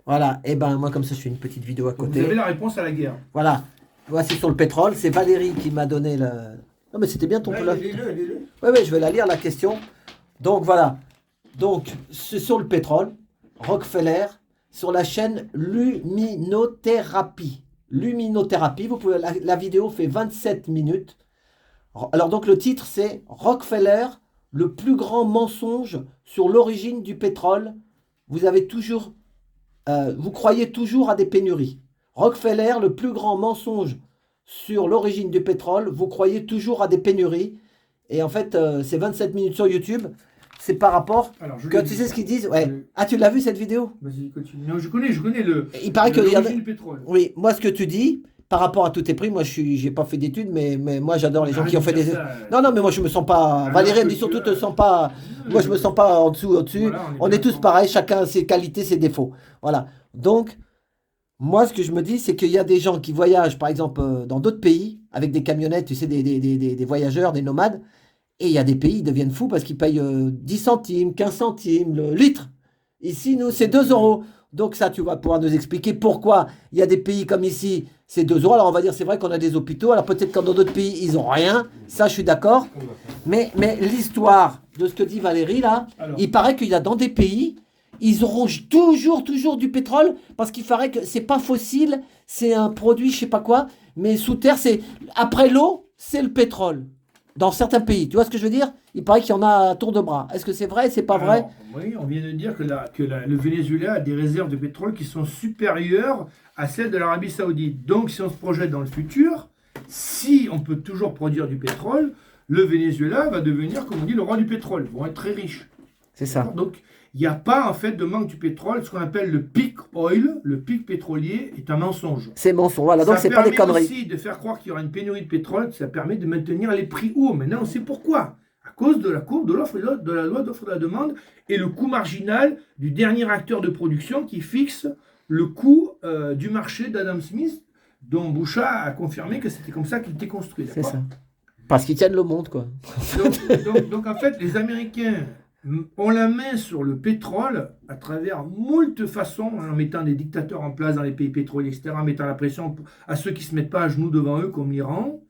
Voilà, et ben moi comme ça je fais une petite vidéo à Donc, vous côté. avez la réponse à la guerre. Voilà, voici sur le pétrole, c'est Valérie qui m'a donné le... Non mais c'était bien ton peu. Lis-le. Oui, oui, je vais la lire la question. Donc voilà, donc c'est sur le pétrole, Rockefeller, sur la chaîne Luminothérapie. Luminothérapie, vous pouvez, la vidéo fait 27 minutes. Alors donc le titre c'est Rockefeller, le plus grand mensonge sur l'origine du pétrole. Vous avez toujours, vous croyez toujours à des pénuries. Rockefeller, le plus grand mensonge sur l'origine du pétrole. Vous croyez toujours à des pénuries. Et en fait, c'est 27 minutes sur YouTube. C'est par rapport Alors, que tu sais ce qu'ils disent. Ouais. Ah, tu l'as vu cette vidéo? Vas-y, continue. Non, je connais Il paraît que l'origine du pétrole. oui, moi ce que tu dis par rapport à tous tes prix, moi j'ai pas fait d'études, mais moi j'adore les gens qui ont fait des. Non, non, mais moi je me sens pas. Valérie me dit surtout te sens pas. Moi je me sens pas en dessous, au-dessus. Voilà, On est tous pareils, chacun a ses qualités, ses défauts. Voilà. Donc, moi ce que je me dis, c'est qu'il y a des gens qui voyagent, par exemple, dans d'autres pays, avec des camionnettes, tu sais, des voyageurs, des nomades, et il y a des pays, ils deviennent fous parce qu'ils payent 10 centimes, 15 centimes le litre. Ici, nous, c'est 2 euros. Donc ça, tu vas pouvoir nous expliquer pourquoi il y a des pays comme ici, c'est 2 euros. Alors on va dire, c'est vrai qu'on a des hôpitaux. Alors peut-être que dans d'autres pays, ils n'ont rien. Ça, je suis d'accord. Mais l'histoire de ce que dit Valérie, là, Alors. il paraît qu'il y a dans des pays, ils auront toujours du pétrole parce qu'il paraît que c'est pas fossile, c'est un produit, je sais pas quoi. Mais sous terre, c'est après l'eau, c'est le pétrole. Dans certains pays, tu vois ce que je veux dire? Il paraît qu'il y en a à tour de bras. Est-ce que c'est vrai? C'est pas vrai? Alors, oui, on vient de dire que, le Venezuela a des réserves de pétrole qui sont supérieures à celles de l'Arabie Saoudite. Donc, si on se projette dans le futur, si on peut toujours produire du pétrole, le Venezuela va devenir, comme on dit, le roi du pétrole. Ils vont être très riches. C'est ça. Donc, il n'y a pas en fait de manque du pétrole. Ce qu'on appelle le peak oil, le pic pétrolier, est un mensonge. C'est mensonge. Voilà, donc c'est pas des Ça permet conneries. aussi de faire croire qu'il y aura une pénurie de pétrole. Ça permet de maintenir les prix hauts. Maintenant, on sait pourquoi. À cause de la courbe de l'offre et de la loi d'offre et de la demande et le coût marginal du dernier acteur de production qui fixe le coût du marché d'Adam Smith, dont Boucha a confirmé que c'était comme ça qu'il était construit. C'est ça. Parce qu'ils tiennent le monde, quoi. Donc, en fait, les Américains ont la main sur le pétrole à travers moult façons, en mettant des dictateurs en place dans les pays pétroliers, etc., en mettant la pression à ceux qui ne se mettent pas à genoux devant eux, comme l'Iran.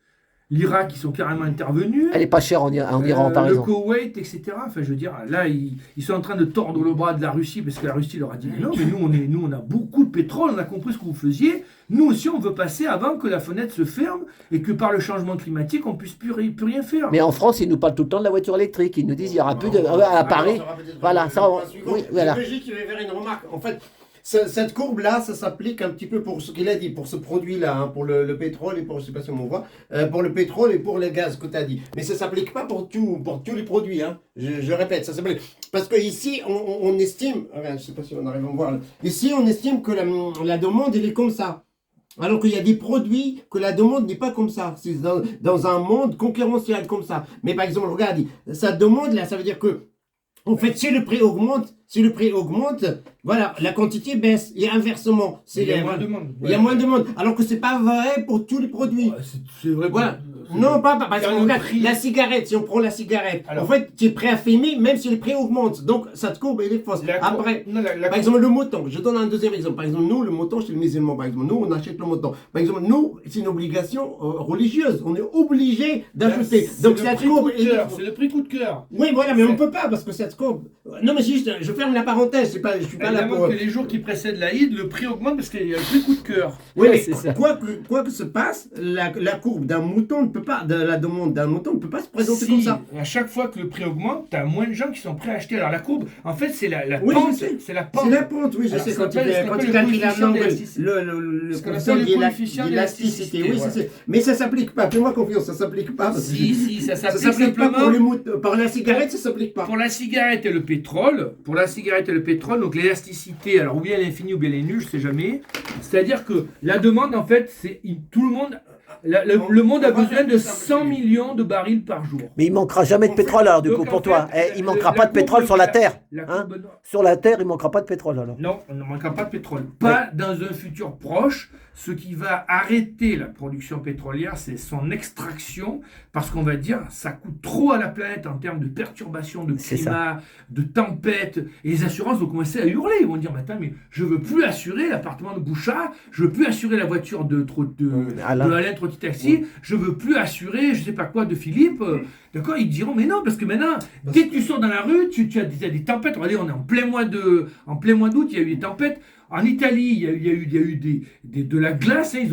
L'Irak, ils sont carrément intervenus. Elle est pas chère en Iran, t'as Le raison. Koweït, etc. Enfin, je veux dire, là, ils sont en train de tordre le bras de la Russie parce que la Russie leur a dit non, mais nous, on a beaucoup de pétrole, on a compris ce que vous faisiez. Nous aussi, on veut passer avant que la fenêtre se ferme et que par le changement climatique, on puisse plus rien faire. Mais en France, ils nous parlent tout le temps de la voiture électrique. Ils nous disent il y aura plus de. À Paris. Voilà, ça. Oui, voilà. Logique, il va y avoir une remarque. En fait, cette courbe-là, ça s'applique un petit peu pour ce qu'il a dit, pour ce produit-là, hein, pour le pétrole et pour, je sais pas si on voit, pour le pétrole et pour le gaz que tu as dit. Mais ça s'applique pas pour tous les produits. Hein. Je répète, ça s'applique. Parce que ici, on estime, je sais pas si on arrive à voir, là. Ici, on estime que la demande, elle est comme ça. Alors qu'il y a des produits que la demande n'est pas comme ça. C'est dans un monde concurrentiel comme ça. Mais par exemple, regarde, sa demande là, ça veut dire que, en fait, si le prix augmente, voilà, la quantité baisse. Et inversement, il y a moins de demande. Il y a moins de demande. Alors que c'est pas vrai pour tous les produits. C'est vrai. Voilà. Non, pas parce que regarde, la cigarette, si on prend la cigarette, alors, en fait, tu es prêt à fumer même si le prix augmente. Donc, cette courbe, elle est fausse. Après, par exemple, le mouton. Je donne un deuxième exemple. Par exemple, nous, le mouton chez le musulman, par exemple, nous, on achète le mouton. Par exemple, nous, c'est une obligation religieuse. On est obligé d'acheter. Donc, cette courbe, c'est le prix coup de cœur. Oui, voilà, mais on ne peut pas parce que cette courbe. Non, mais juste, je ferme la parenthèse. Je suis pas là pour. Que les jours qui précèdent l'Aïd, le prix augmente parce qu'il y a le prix coup de cœur. Oui, mais quoi que se passe, la courbe d'un mouton la demande d'un mouton ne peut pas se présenter comme ça. À chaque fois que le prix augmente, tu as moins de gens qui sont prêts à acheter. Alors la courbe, en fait, c'est la oui, pente. C'est la pente, oui, je sais. Quand il calcule le coefficient d'élasticité. Oui, c'est. Mais ça s'applique pas. Fais-moi confiance, ça s'applique pas. Si, ça s'applique pas pour la cigarette, ça s'applique pas. Pour la cigarette et le pétrole, donc l'élasticité, alors ou bien elle est infinie ou bien elle est nulle, je sais jamais. C'est-à-dire que la demande, en fait, c'est tout le monde Le monde a on va besoin faire de ça 100 plus vite. millions de barils par jour. Mais il manquera jamais de On fait- pétrole alors du Donc, coup en pour toi. fait, Il manquera la pas de pétrole courbe sur la Terre. la Hein courbe- Sur la Terre, il manquera pas de pétrole alors. Non, on ne manquera pas de pétrole. Pas dans un futur proche. Ce qui va arrêter la production pétrolière, c'est son extraction, parce qu'on va dire ça coûte trop à la planète en termes de perturbation de C'est climat, de tempête. Et les assurances vont commencer à hurler. Ils vont dire, mais attends, mais je veux plus assurer l'appartement de Bouchard, je veux plus assurer la voiture de Alain. Alain Trotti Taxi, je veux plus assurer, je sais pas quoi, de Philippe. D'accord, ils diront, mais non, parce que maintenant, dès que tu sors dans la rue, tu as des tempêtes. Regardez, on est en plein mois d'août, il y a eu des tempêtes. En Italie, il y a eu de la glace. Hein,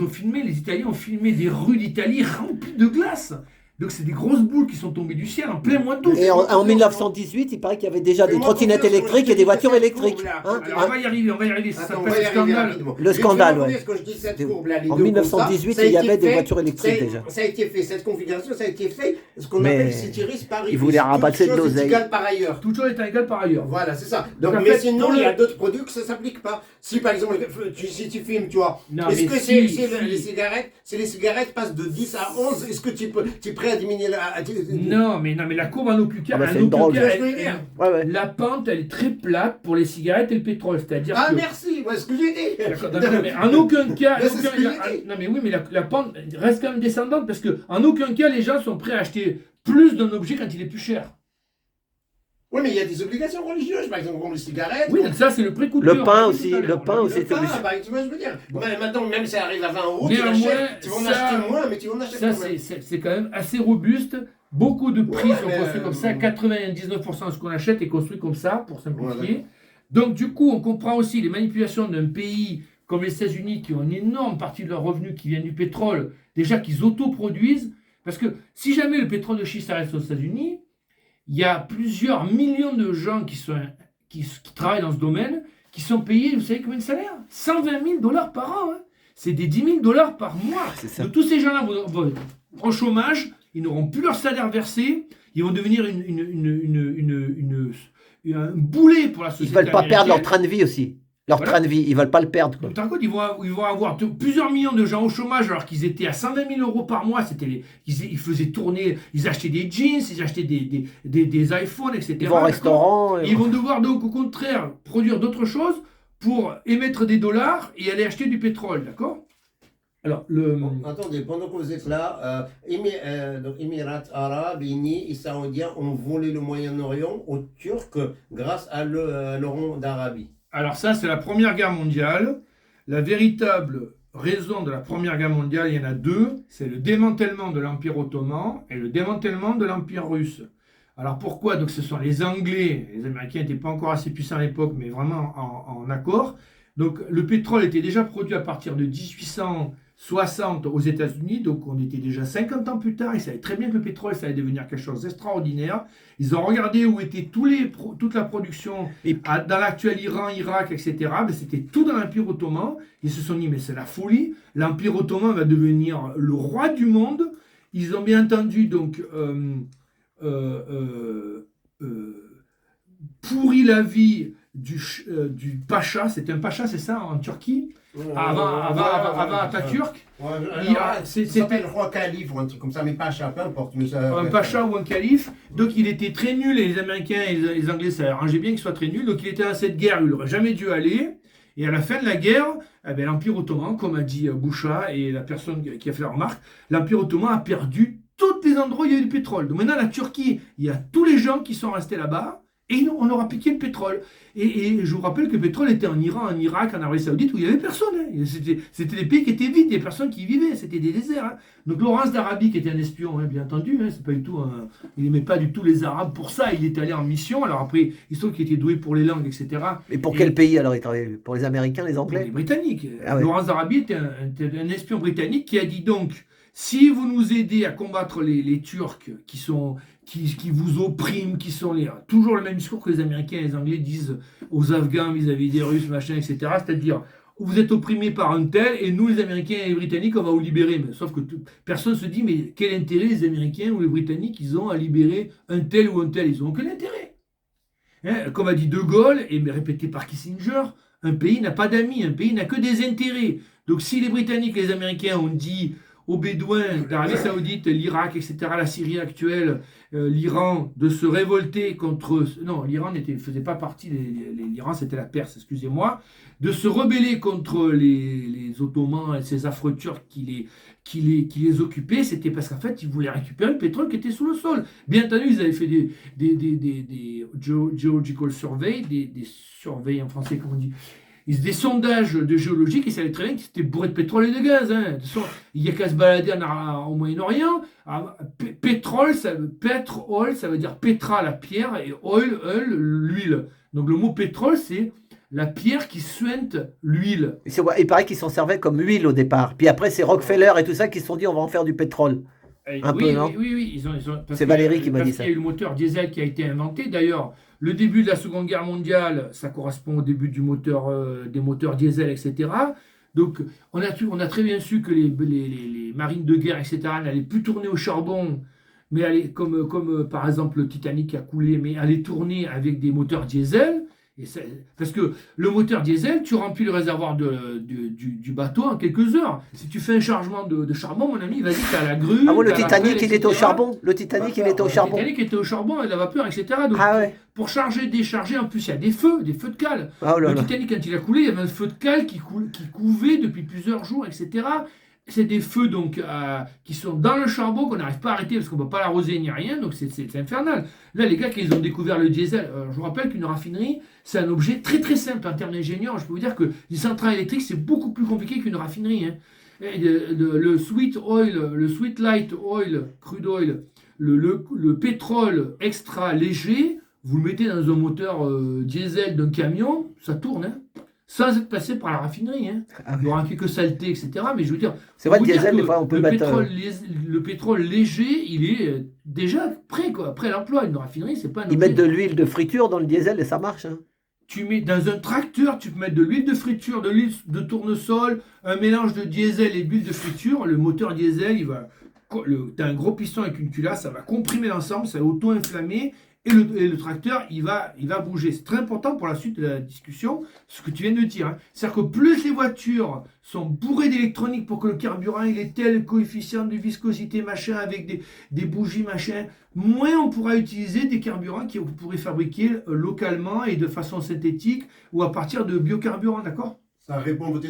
les Italiens ont filmé des rues d'Italie remplies de glace. Donc c'est des grosses boules qui sont tombées du ciel en plein mois d'août. Et en 1918, il paraît qu'il y avait déjà des trottinettes électriques et des voitures électriques. Hein Alors, on va y arriver, ça Attends, on s'appelle va y le arriver scandale. rapidement. Le Mais scandale, tu vas ouais. voir, quand je dis cette courbe-là, les En deux 1918, comme ça, il y avait ça a été des fait- voitures électriques ça a- déjà. Ça a été fait, cette configuration, ça a été fait, ce qu'on Mais appelle Ceteris paribus. ils voulaient rabattre de Toute chose est l'oseille. égale par ailleurs. Toute chose est égale par ailleurs. Voilà, c'est ça. Donc, Donc, en mais fait, sinon, pour il y a le- d'autres produits que ça ne s'applique pas. Si par exemple, si tu filmes, tu vois, Non, est-ce mais que si. les cigarettes, si les cigarettes passent de 10 à 11, est-ce que tu es prêt à diminuer Non, mais la courbe en aucun cas, Ah bah, c'est en une aucun drogue. cas, Tu vois ce que je veux dire Ouais, ouais. la pente, elle est très plate pour les cigarettes et le pétrole. C'est-à-dire Ah, que. merci, moi, ce que j'ai dit. D'accord, non, mais en aucun cas. Mais c'est ce que j'ai dit. Non, mais oui, mais la pente reste quand même descendante parce que en aucun cas, les gens sont prêts à acheter plus d'un objet quand il est plus cher. Oui, mais il y a des obligations religieuses, par exemple, comme les cigarettes. Oui, donc ça, c'est le prix coûteur. Le pain On l'a dit aussi, tout à l'heure, le on pain l'a dit. aussi. Le pain, bah, tu vois ce que je veux dire. Mais maintenant, même si ça arrive à 20 euros, tu Néanmoins, l'achètes, tu vas en ça- acheter moins, mais tu vas en acheter Ça, quand même. c'est quand même assez robuste. Beaucoup de prix Ouais, sont mais, construits comme ça. 99% de ce qu'on achète est construit comme ça, pour Ouais, simplifier. Donc, du coup, on comprend aussi les manipulations d'un pays comme les États-Unis qui ont une énorme partie de leurs revenus qui viennent du pétrole, déjà qu'ils autoproduisent. Parce que si jamais le pétrole de schiste reste aux États-Unis, il y a plusieurs millions de gens qui travaillent dans ce domaine qui sont payés, vous savez combien de salaire? 120 000 $ par an. Hein. C'est des 10 000 $ par mois. C'est ça. De tous ces gens-là vont au chômage, ils n'auront plus leur salaire versé, ils vont devenir un boulet pour la Ils société veulent pas perdre leur américaine. train de vie aussi. Leur Voilà. train de vie, ils veulent pas le perdre. Quoi. Donc, t'as compte, ils vont avoir plusieurs millions de gens au chômage alors qu'ils étaient à 120 000 € par mois. Ils faisaient tourner, ils achetaient des jeans, ils achetaient des iPhones, etc. Ils vont au d'accord. restaurant. Ils vont devoir donc au contraire produire d'autres choses pour émettre des dollars et aller acheter du pétrole, d'accord? Alors, Bon, attendez, pendant que vous êtes là, donc Émirats arabes, unis et saoudiens ont volé le Moyen-Orient aux Turcs grâce à l'Oran d'Arabie. alors ça, c'est la Première Guerre mondiale. La véritable raison de la Première Guerre mondiale, il y en a deux. C'est le démantèlement de l'Empire ottoman et le démantèlement de l'Empire russe. Alors pourquoi? Donc ce sont les Anglais, les Américains n'étaient pas encore assez puissants à l'époque, mais vraiment en accord. Donc le pétrole était déjà produit à partir de 1860 aux États-Unis, donc on était déjà 50 ans plus tard, ils savaient très bien que le pétrole, ça allait devenir quelque chose d'extraordinaire. Ils ont regardé où était toute la production Et- dans l'actuel Iran, Irak, etc. Ben, c'était tout dans l'Empire ottoman. Ils se sont dit, mais c'est la folie, l'Empire ottoman va devenir le roi du monde. Ils ont bien entendu donc pourri la vie du pacha. C'était un pacha, c'est ça, en Turquie, avant Atatürk. Ça c'était- s'appelle roi calife ou un truc comme ça, mais pas peu importe. Mais ça, Un pacha ou un calife. Donc il était très nul et les Américains et les Anglais, ça arrangeait bien qu'il soit très nul. Donc il était dans cette guerre, il n'aurait jamais dû aller. Et à la fin de la guerre, eh ben, l'Empire ottoman, comme a dit Boucha et la personne qui a fait la remarque, l'Empire ottoman a perdu tous les endroits où il y a eu du pétrole. Donc maintenant la Turquie, il y a tous les gens qui sont restés là-bas. Et on leur a piqué le pétrole. Et je vous rappelle que le pétrole était en Iran, en Irak, en Arabie Saoudite, où il n'y avait personne. Hein. C'était des pays qui étaient vides, il n'y avait personne qui y vivait, c'était des déserts. Hein. Donc Laurence d'Arabie, qui était un espion, hein, bien entendu, hein, c'est pas du tout il n'aimait pas du tout les Arabes pour ça, il est allé en mission. Alors après, il se trouve qu'il était doué pour les langues, etc. Et pour Et- quel pays alors il travaillait? Pour les Américains, les Les Anglais? Britanniques. Ah ouais. Laurence d'Arabie était un espion britannique qui a dit donc, si vous nous aidez à combattre les Turcs qui vous oppriment, qui sont toujours le même discours que les Américains et les Anglais disent aux Afghans vis-à-vis des Russes, machin, etc. C'est-à-dire, vous êtes opprimés par un tel, et nous, les Américains et les Britanniques, on va vous libérer. Mais, sauf que personne se dit, mais quel intérêt les Américains ou les Britanniques, ils ont à libérer un tel ou un tel? Ils n'ont aucun intérêt. Hein, comme a dit De Gaulle, et répété par Kissinger, un pays n'a pas d'amis, un pays n'a que des intérêts. Donc si les Britanniques et les Américains ont dit aux Bédouins d'Arabie Saoudite, l'Irak, etc., la Syrie actuelle, l'Iran, de se révolter contre... Non, l'Iran ne faisait pas partie, l'Iran c'était la Perse, excusez-moi, de se rebeller contre les Ottomans et ces affreux Turcs qui les occupaient, c'était parce qu'en fait, ils voulaient récupérer le pétrole qui était sous le sol. Bien entendu, ils avaient fait des geological survey, des surveys en français, comment on dit, des sondages de géologiques, et ça savait très bien que c'était bourré de pétrole et de gaz. Hein. De toute façon, il n'y a qu'à se balader au Moyen-Orient. Pétrole, ça veut dire pétra, la pierre, et oil, l'huile. Donc le mot pétrole, c'est la pierre qui suinte l'huile. Il paraît qu'ils s'en servaient comme huile au départ. Puis après, c'est Rockefeller et tout ça qui se sont dit on va en faire du pétrole. Un peu, non? Oui. C'est Valérie qui m'a dit ça. Il y a eu le moteur diesel qui a été inventé. D'ailleurs, le début de la Seconde Guerre mondiale, ça correspond au début des moteurs diesel, etc. Donc, on a très bien su que les marines de guerre, etc., n'allaient plus tourner au charbon, mais comme par exemple le Titanic qui a coulé, mais allaient tourner avec des moteurs diesel. Parce que le moteur diesel, tu remplis le réservoir du bateau en quelques heures. Si tu fais un chargement de charbon, mon ami, vas-y, tu as la grue. Ah bon, le Titanic, il était au charbon. Le Titanic, il était au charbon. Le Titanic était au charbon, avec la vapeur, etc. Donc, pour charger, décharger, en plus, il y a des feux de cale. Le Titanic, quand il a coulé, il y avait un feu de cale qui couvait depuis plusieurs jours, etc. C'est des feux donc qui sont dans le charbon qu'on n'arrive pas à arrêter parce qu'on ne peut pas l'arroser ni rien, donc c'est infernal. Là, les gars, quand ils ont découvert le diesel, je vous rappelle qu'une raffinerie, c'est un objet très très simple en termes d'ingénieur. Je peux vous dire que les centrales électriques, c'est beaucoup plus compliqué qu'une raffinerie. Hein. Le sweet oil, le sweet light oil, crude oil, le pétrole extra léger, vous le mettez dans un moteur diesel d'un camion, ça tourne. Hein. Sans être passé par la raffinerie. Hein. Il y aura quelques saletés, etc. Mais je veux dire, c'est vrai, le diesel, des fois, on peut mettre... le pétrole léger, il est déjà prêt, quoi. Après l'emploi, une raffinerie, c'est pas... Ils mettent de l'huile de friture dans le diesel et ça marche. Hein. Tu mets dans un tracteur, tu peux mettre de l'huile de friture, de l'huile de tournesol, un mélange de diesel et d'huile de friture. Le moteur diesel, tu as un gros piston avec une culasse, ça va comprimer l'ensemble, ça va auto-inflammer. Et le tracteur, il va bouger. C'est très important pour la suite de la discussion, ce que tu viens de dire. Hein. C'est-à-dire que plus les voitures sont bourrées d'électronique pour que le carburant il ait tel coefficient de viscosité, machin, avec des bougies, machin, moins on pourra utiliser des carburants que vous pourrez fabriquer localement et de façon synthétique ou à partir de biocarburants, d'accord? Ça répond à votre